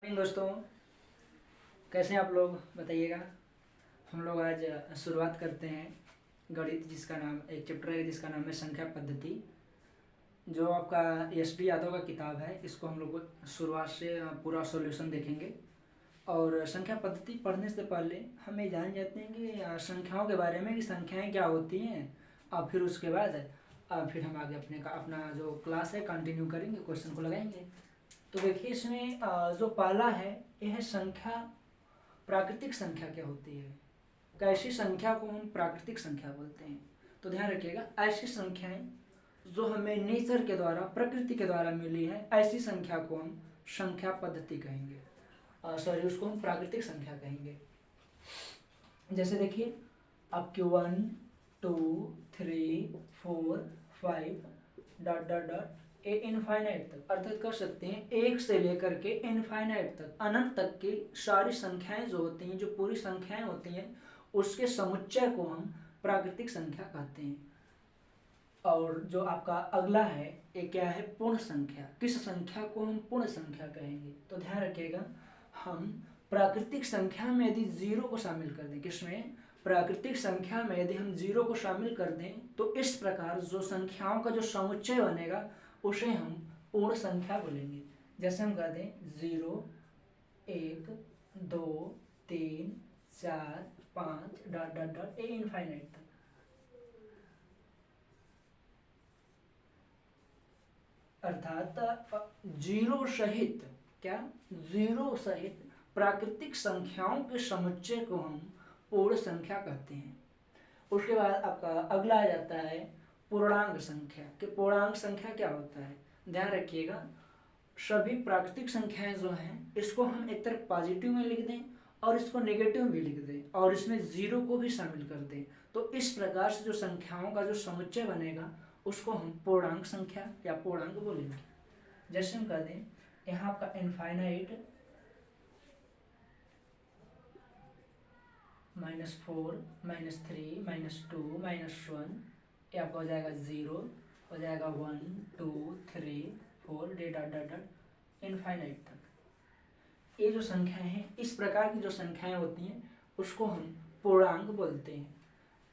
दोस्तों, कैसे हैं आप लोग बताइएगा। हम लोग आज शुरुआत करते हैं गणित, जिसका नाम एक चैप्टर है जिसका नाम है संख्या पद्धति, जो आपका एस.डी. यादव का किताब है। इसको हम लोग शुरुआत से पूरा सॉल्यूशन देखेंगे। और संख्या पद्धति पढ़ने से पहले हमें जान जाते हैं कि संख्याओं के बारे में, कि संख्याएँ क्या होती हैं। और फिर उसके बाद फिर हम आगे अपना जो क्लास है कंटिन्यू करेंगे, क्वेश्चन को लगाएंगे। तो देखिए, इसमें जो पहला है यह है संख्या। प्राकृतिक संख्या क्या होती है, कैसी संख्या को हम प्राकृतिक संख्या बोलते हैं। तो ध्यान रखिएगा, ऐसी संख्याएं जो हमें नेचर के द्वारा, प्रकृति के द्वारा मिली है, ऐसी संख्या को हम संख्या पद्धति कहेंगे। उसको हम प्राकृतिक संख्या कहेंगे। जैसे देखिए, आपके 1 2 3 4 5 dot dot dot A infinite तक, अर्थात कर सकते हैं एक से लेकर के इनफाइनाइट तक, अनंत तक की सारी संख्याएं जो होती हैं, जो पूरी संख्याएं होती हैं, उसके समुच्चय को हम प्राकृतिक संख्या कहते हैं। और जो आपका अगला है, ये क्या है, पूर्ण संख्या। किस संख्या को हम पूर्ण संख्या कहेंगे। तो ध्यान रखिएगा, हम प्राकृतिक संख्या में यदि जीरो को शामिल कर दें, किसमें, प्राकृतिक संख्या में यदि हम जीरो को शामिल कर दें, तो इस प्रकार जो संख्याओं का जो समुच्चय बनेगा उसे हम पूर्ण संख्या बोलेंगे। जैसे हम कह दें 0 1 2 3 4 5 dot dot dot A infinite तक। अर्थात जीरो सहित, क्या, जीरो सहित प्राकृतिक संख्याओं के समुच्चय को हम पूर्ण संख्या कहते हैं। उसके बाद आपका अगला आ जाता है पूर्णांक संख्या। कि पूर्णांक संख्या क्या होता है। ध्यान रखिएगा, सभी प्राकृतिक संख्याएं जो हैं, इसको हम एक तरफ पॉजिटिव में लिख दें और इसको नेगेटिव में लिख दें और इसमें जीरो को भी शामिल कर दें, तो इस प्रकार से जो संख्याओं का जो समुच्चय बनेगा उसको हम पूर्णांक संख्या या पूर्णांक बोलेंगे। जैसे हम कह दें यहाँ आपका इनफाइनाइट -4 -3 -2 -1, ये आपका हो जाएगा 0, हो जाएगा 1 2 3 4 डॉट डॉट डॉट इनफाइनाइट तक। ये जो संख्याएं हैं, इस प्रकार की जो संख्याएं होती हैं उसको हम पूर्णांक बोलते हैं।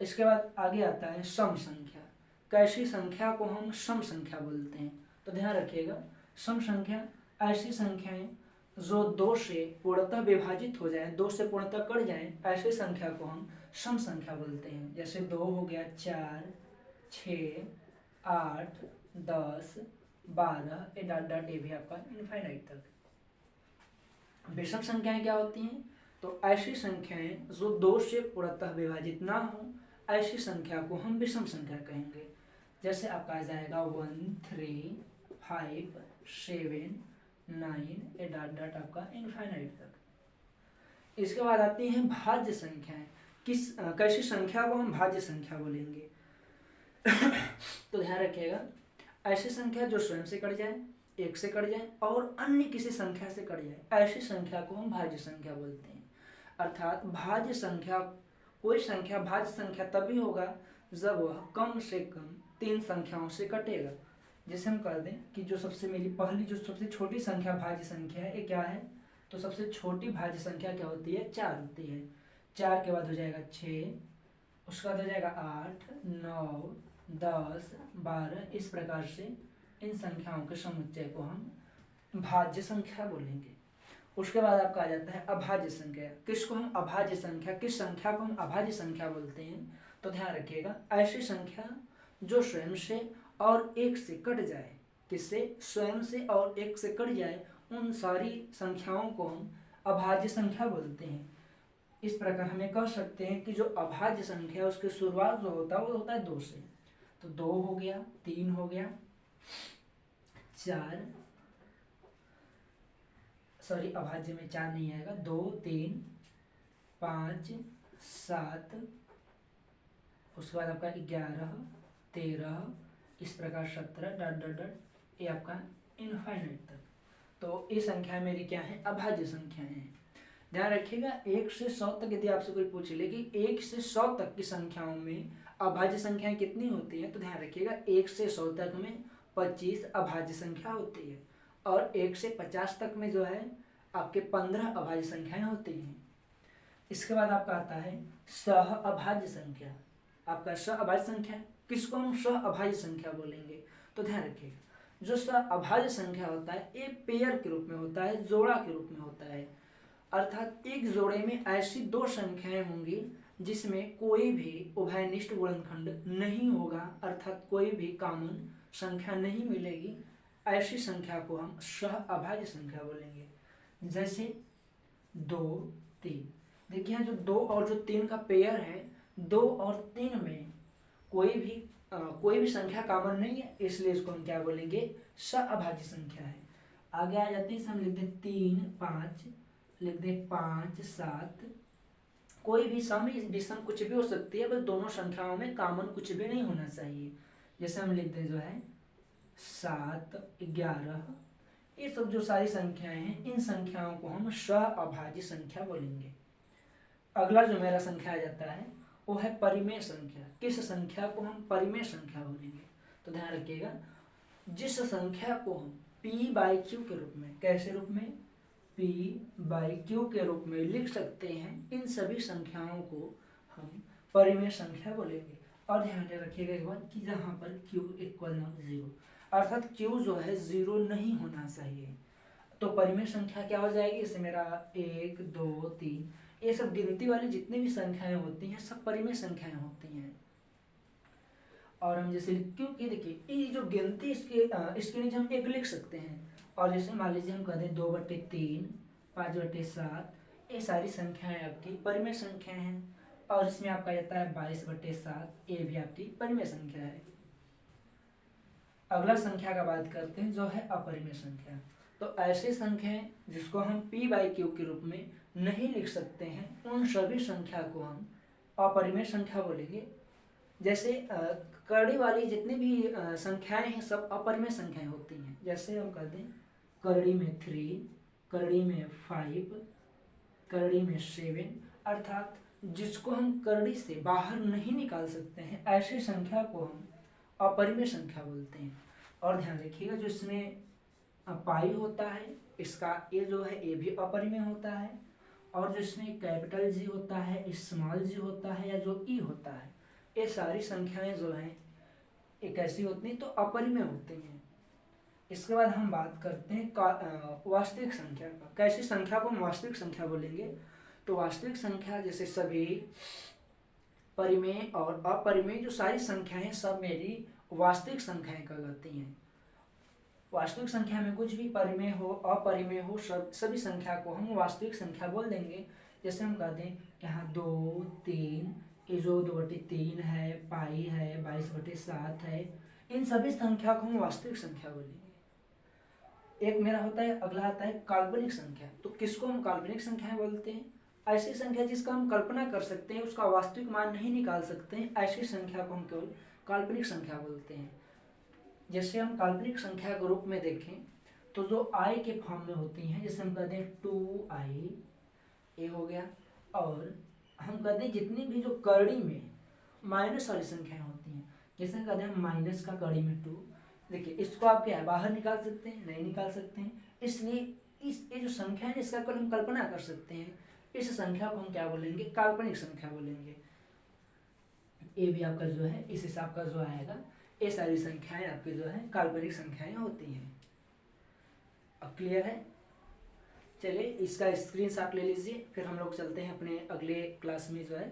इसके बाद आगे आता है सम संख्या। कैसी संख्या को हम सम संख्या बोलते हैं। तो ध्यान रखिएगा, सम संख्या ऐसी संख्याएं जो 2 से पूर्णतः विभाजित हो जाए, 2 से पूर्णतः कट जाए, ऐसी संख्या को हम सम संख्या बोलते हैं। जैसे 2 हो गया, 4 6 8 10 12 ए डॉट डॉट, ये भी आपका इनफाइनाइट तक। विषम संख्याएं क्या होती हैं। तो ऐसी संख्याएं जो 2 से पूर्णतः विभाजित ना हो, ऐसी संख्या को हम विषम संख्या कहेंगे। जैसे आपका आ जाएगा 1 3 5 7 9 ए डॉट डॉट आपका इनफाइनाइट तक। इसके बाद आती हैं भाज्य संख्याएं। कैसी संख्या को हम भाज्य संख्या बोलेंगे। तो ध्यान रखिएगा, ऐसी संख्या जो स्वयं से कट जाए, 1 से कट जाए और अन्य किसी संख्या से कट जाए, ऐसी संख्या को हम भाज्य संख्या बोलते हैं। अर्थात भाज्य संख्या, कोई संख्या भाज्य संख्या तभी होगा जब वह कम से कम 3 संख्याओं से कटेगा। जैसे हम कह दें कि जो सबसे छोटी संख्या भाज्य संख्या है, ये क्या है। तो सबसे छोटी भाज्य संख्या क्या होती है, 4 होती है। 4 के बाद हो जाएगा 6, उसके बाद हो जाएगा 8 9 10 12, इस प्रकार से इन संख्याओं के समुच्चय को हम भाज्य संख्या बोलेंगे। उसके बाद आपका आ जाता है अभाज्य संख्या। किसको हम अभाज्य संख्या, किस संख्या को हम अभाज्य संख्या बोलते हैं। तो ध्यान रखिएगा, ऐसी संख्या जो स्वयं से और 1 से कट जाए, किससे, स्वयं से और 1 से कट जाए, उन सारी संख्याओं को हम अभाज्य संख्या बोलते हैं। इस प्रकार हमें कह सकते हैं कि जो अभाज्य संख्या है उसकी शुरुआत जो होता है वो होता है 2 से। तो 2 हो गया, 3 हो गया, 4, सॉरी अभाज्य में 4 नहीं आएगा, 2 3 5 7, उसके बाद आपका 11 13, इस प्रकार 17 डॉट डॉट डॉट, ये आपका इनफाइनाइट तक। तो ये संख्या मेरी क्या है, अभाज्य संख्याएं हैं। ध्यान रखिएगा, 1 से 100 तक यदि आपसे कोई पूछ ले कि 1 से 100 तक की संख्याओं में अभाज्य संख्याएं कितनी होती हैं, तो ध्यान रखिएगा 1 से 100 तक में 25 अभाज्य संख्या होती है और 1 से 50 तक में जो है आपके 15 अभाज्य संख्याएं होती हैं। इसके बाद आपका आता है सह अभाज्य संख्या। आपका सह अभाज्य संख्या किसको हम सह अभाज्य संख्या बोलेंगे? तो ध्यान रखिएगा, जो सह अभाज्य संख्या होता है ये पेयर के रूप में होता है, जोड़ा के रूप में होता है। अर्थात एक जोड़े में ऐसी दो संख्याएं होंगी जिसमें कोई भी उभयनिष्ठ गुणनखंड नहीं होगा, अर्थात कोई भी कॉमन संख्या नहीं मिलेगी। ऐसी संख्या को हम सह अभाज्य संख्या बोलेंगे। जैसे 2, 3। देखिए जो 2 और जो 3 का पेयर है, 2 और 3 में कोई भी संख्या कॉमन नहीं है, इसलिए इसको हम क्या बोलेंगे? सह अभाज्य संख्या है। आगे आ जाते हैं, हम लिख दें 3, 5, लिख दें 5, 7। कोई भी सम विषम कुछ भी हो सकती है, बस दोनों संख्याओं में कॉमन कुछ भी नहीं होना चाहिए। जैसे हम लिख दें जो है 7, 11। ये सब जो सारी संख्याएं हैं, इन संख्याओं को हम सह अभाज्य संख्या बोलेंगे। अगला जो मेरा संख्या आ जाता है वो है परिमेय संख्या। किस संख्या को हम परिमेय संख्या बोलेंगे? तो ध्यान रखिएगा, जिस संख्या को हम p/q के रूप में, कैसे रूप में? p/q के रूप में लिख सकते हैं, इन सभी संख्याओं को हम परिमेय संख्या बोलेंगे। और ध्यान रखिएगा एक बात कि जहाँ पर q = 0, अर्थात q जो है 0 नहीं होना चाहिए, तो परिमेय संख्या क्या हो जाएगी? इससे मेरा 1, 2, 3 ये सब गिनती वाली जितनी भी संख्याएं होती हैं सब परिमेय संख्याएं होती हैं। और हम जैसे क्योंकि देखिए ये जो गिनती इसके नीचे हम 1 लिख सकते हैं। और जैसे मान लीजिए हम कह दें 2/3, 5/7, ये सारी संख्याएं आपकी परिमेय संख्याएं हैं। और इसमें आपका जाता है 22/7, ये भी आपकी परिमेय संख्या है। अगला संख्या का बात करते हैं जो है अपरिमेय संख्या। तो ऐसी संख्याएं जिसको हम p/q के रूप में नहीं लिख सकते हैं, उन सभी संख्या को हम अपरिमेय संख्या बोलेंगे। जैसे कड़ी वाली जितनी भी संख्याएं हैं सब अपरिमेय संख्याएं होती हैं। जैसे हम कह दें कड़ी में 3, कड़ी में 5, कड़ी में 7, अर्थात जिसको हम कड़ी से बाहर नहीं निकाल सकते हैं, ऐसी संख्या को हम अपरिमेय संख्या बोलते हैं। और ध्यान रखिएगा जो इसमें पाई होता है, इसका ये जो है ये भी अपरिमेय होता है। और जो इसमें कैपिटल जी होता है, स्मॉल जी होता है, या जो ई होता है, ये सारी संख्याएं जो हैं ये कैसी होती हैं? तो अपरिमेय होती हैं। इसके बाद हम बात करते हैं वास्तविक संख्या का। कैसी संख्या को हम वास्तविक संख्या बोलेंगे? तो वास्तविक संख्या जैसे सभी परिमेय और अपरिमेय जो सारी संख्याएं सब मेरी वास्तविक संख्याएं कहलाती हैं। वास्तविक संख्या में कुछ भी परिमेय हो अपरिमेय हो सभी संख्या को हम वास्तविक संख्या बोल देंगे। जैसे हम कह दें यहाँ 2, 3, ये जो 2/3 है, पाई है, 22/7 है, इन सभी संख्या को हम वास्तविक संख्या बोलेंगे। एक मेरा होता है, अगला आता है काल्पनिक संख्या। तो किसको हम काल्पनिक संख्याएं बोलते हैं? ऐसी संख्या जिसका हम कल्पना कर सकते हैं, उसका वास्तविक मान नहीं निकाल सकते हैं, ऐसी संख्या को हम केवल काल्पनिक संख्या बोलते हैं। जैसे हम काल्पनिक संख्या के रूप में देखें तो जो i के फॉर्म में होती हैं, जैसे हम कहते हैं 2i, ये हो गया। और हम कहते हैं जितनी भी जो कड़ी में माइनस वाली संख्याएं होती हैं, जैसे कहते हैं माइनस का कड़ी में 2, देखिए इसको आप क्या है बाहर निकाल सकते हैं? नहीं निकाल सकते हैं। इसलिए ये जो संख्या है इसका हम कल्पना कर सकते हैं, इस संख्या को हम क्या बोलेंगे? काल्पनिक संख्या बोलेंगे। ये भी आपका जो है इस हिसाब का जो आएगा, ये सारी संख्याएं आपकी जो है काल्पनिक संख्याएं होती हैं। अब क्लियर है? चलिए इसका स्क्रीनशॉट ले लीजिए, फिर हम लोग चलते हैं अपने अगले क्लास में जो है